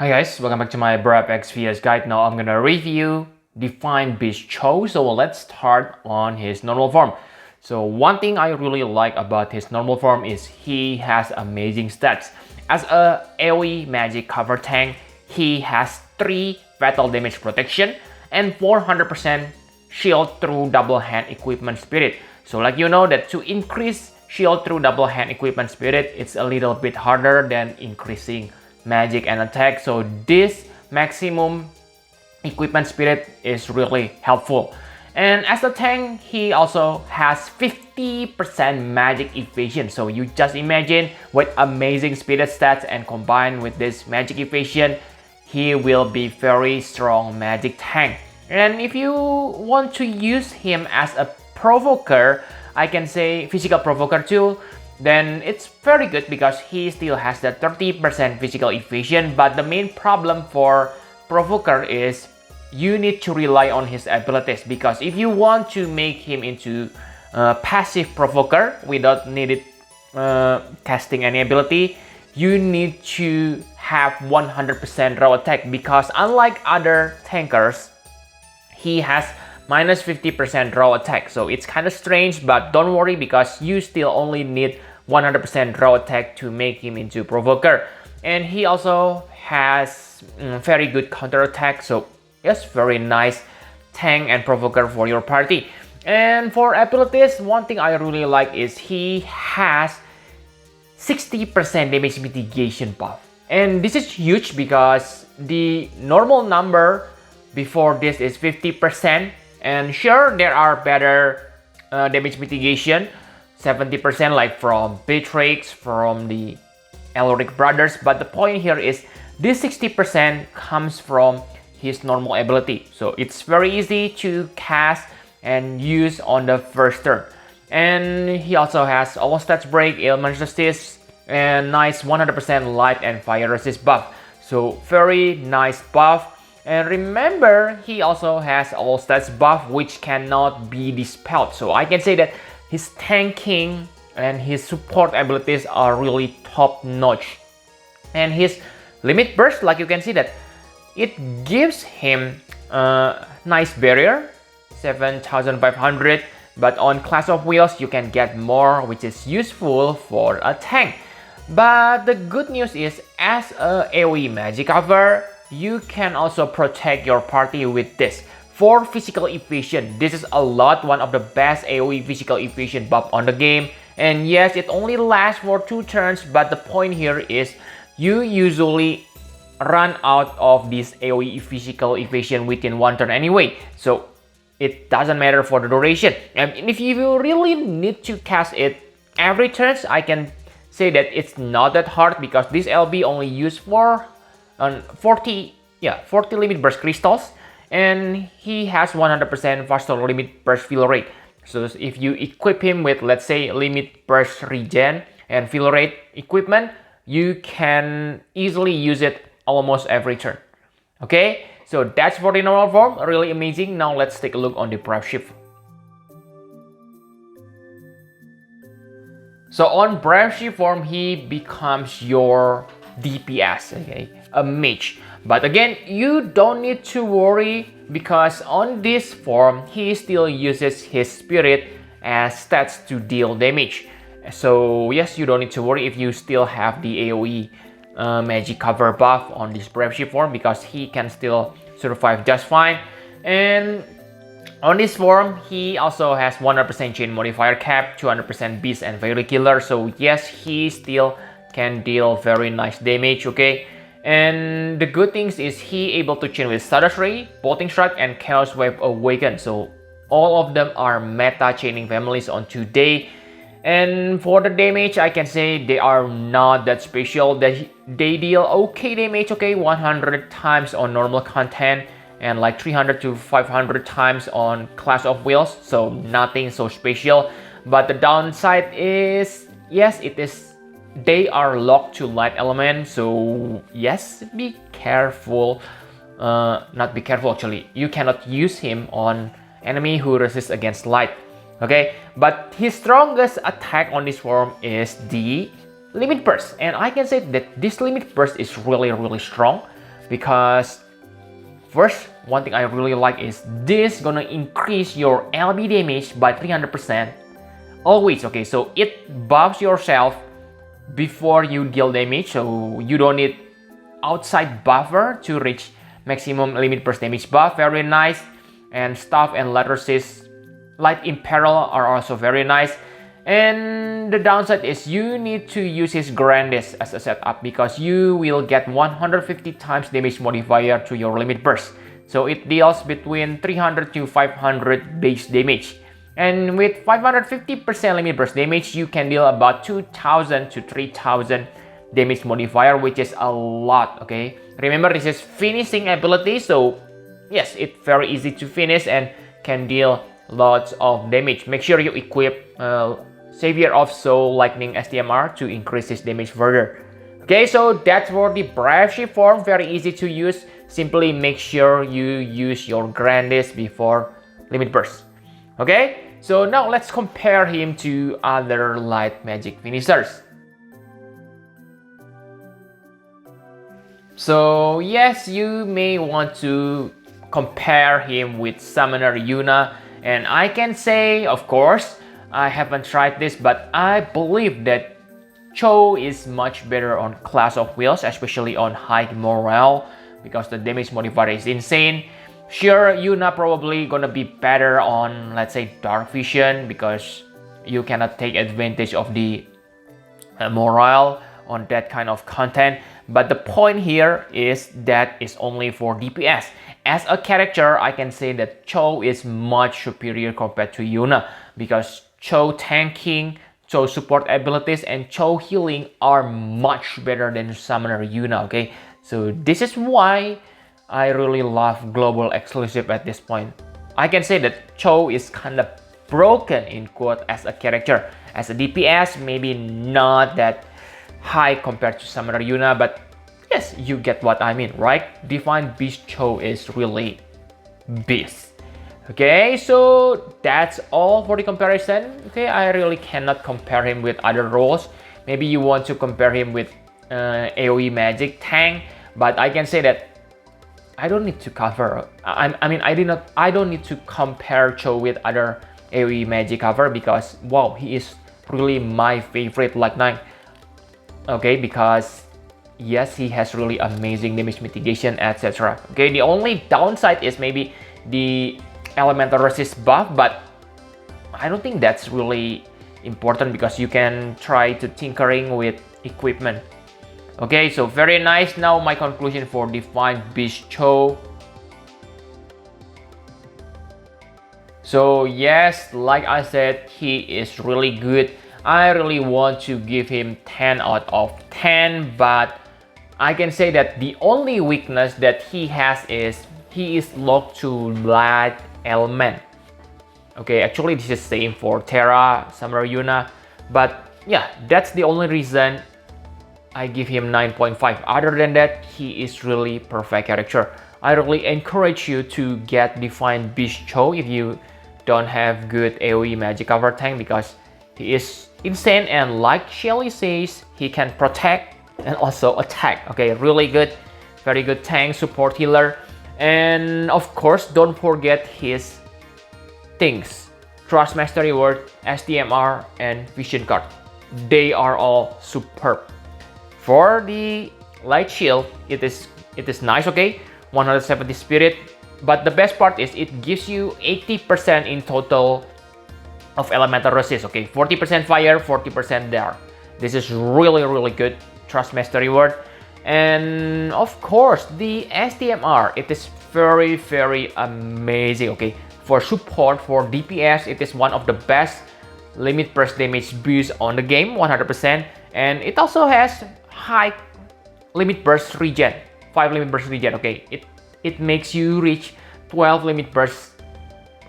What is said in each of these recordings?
Hi guys, welcome back to my Brave XVS guide. Now I'm gonna review Divine Beast Chow. So let's start on his normal form. So one thing I really like about his normal form is he has amazing stats. As a AoE magic cover tank, he has 3 fatal damage protection and 400% shield through double hand equipment spirit. So like you know that to increase shield through double hand equipment spirit, it's a little bit harder than increasing magic and attack. So this maximum equipment spirit is really helpful. And as a tank, he also has 50% magic evasion. So you just imagine with amazing spirit stats and combined with this magic evasion, he will be very strong magic tank. And if you want to use him as a provoker, I can say physical provoker too, then it's very good because he still has that 30% physical evasion. But the main problem for provoker is you need to rely on his abilities, because if you want to make him into passive provoker without needed testing any ability, you need to have 100% raw attack, because unlike other tankers, he has minus 50% raw attack. So it's kind of strange, but don't worry because you still only need 100% raw attack to make him into provoker. And he also has very good counter attack. So yes, very nice tank and provoker for your party. And for abilities, one thing I really like is he has 60% damage mitigation buff. And this is huge because the normal number before this is 50%. And sure, there are better damage mitigation, 70% like from Beatrix, from the Elric brothers. But the point here is this 60% comes from his normal ability. So it's very easy to cast and use on the first turn. And he also has all stats break, ailment resist, and nice 100% light and fire resist buff. So very nice buff. And remember, he also has all stats buff which cannot be dispelled. So I can say that his tanking and his support abilities are really top notch. And his limit burst, like you can see that it gives him a nice barrier, 7500. But on Clash of Wheels you can get more, which is useful for a tank. But the good news is, as a AoE magic cover, you can also protect your party with this. For physical evasion, this is one of the best AoE physical evasion buff on the game. And yes, it only lasts for 2 turns, but the point here is you usually run out of this AoE physical evasion within 1 turn anyway. So it doesn't matter for the duration. And if you really need to cast it every turn, I can say that it's not that hard, because this LB only used for 40 limit burst crystals, and he has 100% faster limit burst fill rate. So if you equip him with, let's say, limit burst regen and fill rate equipment, you can easily use it almost every turn. Okay, so that's for the normal form, really amazing. Now let's take a look on the Brave Shift. So on Brave Shift form, he becomes your DPS, okay, a mage. But again, you don't need to worry, because on this form, he still uses his spirit as stats to deal damage. So yes, you don't need to worry if you still have the AoE magic cover buff on this Brave Shift form, because he can still survive just fine. And on this form, he also has 100% chain modifier cap, 200% beast and fairy killer. So yes, he still can deal very nice damage, okay? And the good things is he able to chain with Stardust Ray, Bolting Strike, and Chaos Wave Awaken. So all of them are meta chaining families on today. And for the damage, I can say they are not that special. They deal okay damage, okay? 100 times on normal content and like 300 to 500 times on Clash of Wheels. So nothing so special. But the downside is, yes, they are locked to light element. So yes, be careful. Not be careful actually. You cannot use him on enemy who resist against light. Okay, but his strongest attack on this form is the limit burst, and I can say that this limit burst is really strong. because first, one thing I really like is this gonna increase your LB damage by 300% always. Okay, so it buffs yourself before you deal damage, so you don't need outside buffer to reach maximum limit burst damage buff. Very nice. And staff and letter assist light in peril are also very nice. And the downside is you need to use his grandest as a setup because you will get 150 times damage modifier to your limit burst. So it deals between 300 to 500 base damage. And with 550% limit burst damage, you can deal about 2000 to 3000 damage modifier, which is a lot, okay? Remember, this is finishing ability, so yes, it's very easy to finish and can deal lots of damage. Make sure you equip Savior of Soul Lightning STMR to increase his damage further. Okay, so that's for the Brave Shift form, very easy to use. Simply make sure you use your grandest before limit burst. Okay, so now let's compare him to other light magic finishers. So yes, you may want to compare him with Summoner Yuna, and I can say, of course, I haven't tried this, but I believe that Chow is much better on Clash of Wheels, especially on high morale, because the damage modifier is insane. Sure, Yuna probably gonna be better on, let's say, Dark Vision, because you cannot take advantage of the morale on that kind of content. But the point here is that it's only for DPS. As a character, I can say that Chow is much superior compared to Yuna, because Chow tanking, Chow support abilities, and Chow healing are much better than Summoner Yuna, okay? So this is why I really love global exclusive at this point. I can say that Chow is kind of broken in quote as a character. As a DPS, maybe not that high compared to Summoner Yuna, but yes, you get what I mean, right? Divine Beast Chow is really beast. Okay, so that's all for the comparison. Okay, I really cannot compare him with other roles. Maybe you want to compare him with AoE magic tank, but I can say that I don't need to cover. I don't need to compare Chow with other AoE magic cover because wow, he is really my favorite Light Knight. Okay, because yes, he has really amazing damage mitigation, etc. Okay, the only downside is maybe the elemental resist buff, but I don't think that's really important because you can try to tinkering with equipment. Okay, so very nice. Now my conclusion for Divine Beast Chow. So yes, like I said, he is really good. I really want to give him 10 out of 10, but I can say that the only weakness that he has is he is locked to light element. Okay, actually this is same for Terra, Summoner Yuna, but yeah, that's the only reason I give him 9.5. Other than that, he is really perfect character. I really encourage you to get Divine Beast Chow if you don't have good AoE magic cover tank because he is insane, and like Shelly says, he can protect and also attack. Okay, really good, very good tank, support, healer. And of course, don't forget his things: Trust Mastery Word, STMR, and Vision Card. They are all superb. For the Light Shield, it is nice, okay, 170 spirit. But the best part is it gives you 80% in total of elemental resist. Okay, 40% fire, 40% dark. This is really good. Trust Mastery Word. And of course, the STMR, it is very amazing. Okay, for support, for DPS, it is one of the best limit burst damage boost on the game, 100%. And it also has high limit burst regen, 5 limit burst regen. Okay, it makes you reach 12 limit burst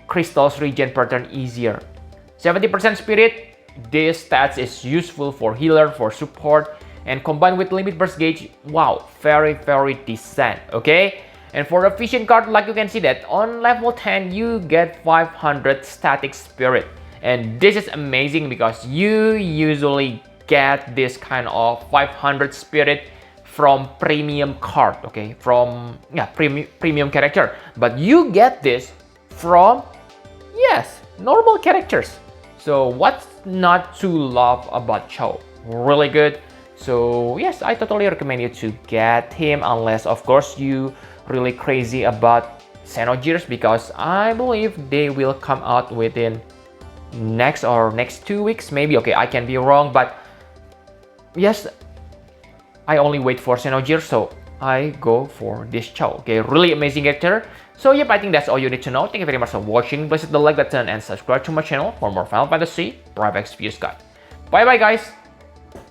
crystals regen per turn easier. 70% spirit. This stats is useful for healer, for support, and combined with limit burst gauge, wow, very decent. Okay, and for the vision card, like you can see that on level 10 you get 500 static spirit, and this is amazing because you usually get this kind of 500 spirit from premium card, okay, from premium character, but you get this from, yes, normal characters. So what's not to love about Chow? Really good. So yes, I totally recommend you to get him, unless of course you really crazy about Xenogears, because I believe they will come out within next 2 weeks maybe. Okay, I can be wrong, but yes, I only wait for Xenogears, so I go for this Chow. Okay, really amazing character. So yep, I think that's all you need to know. Thank you very much for watching. Please hit the like button and subscribe to my channel for more Final Fantasy Private Exvius guide. Bye bye guys.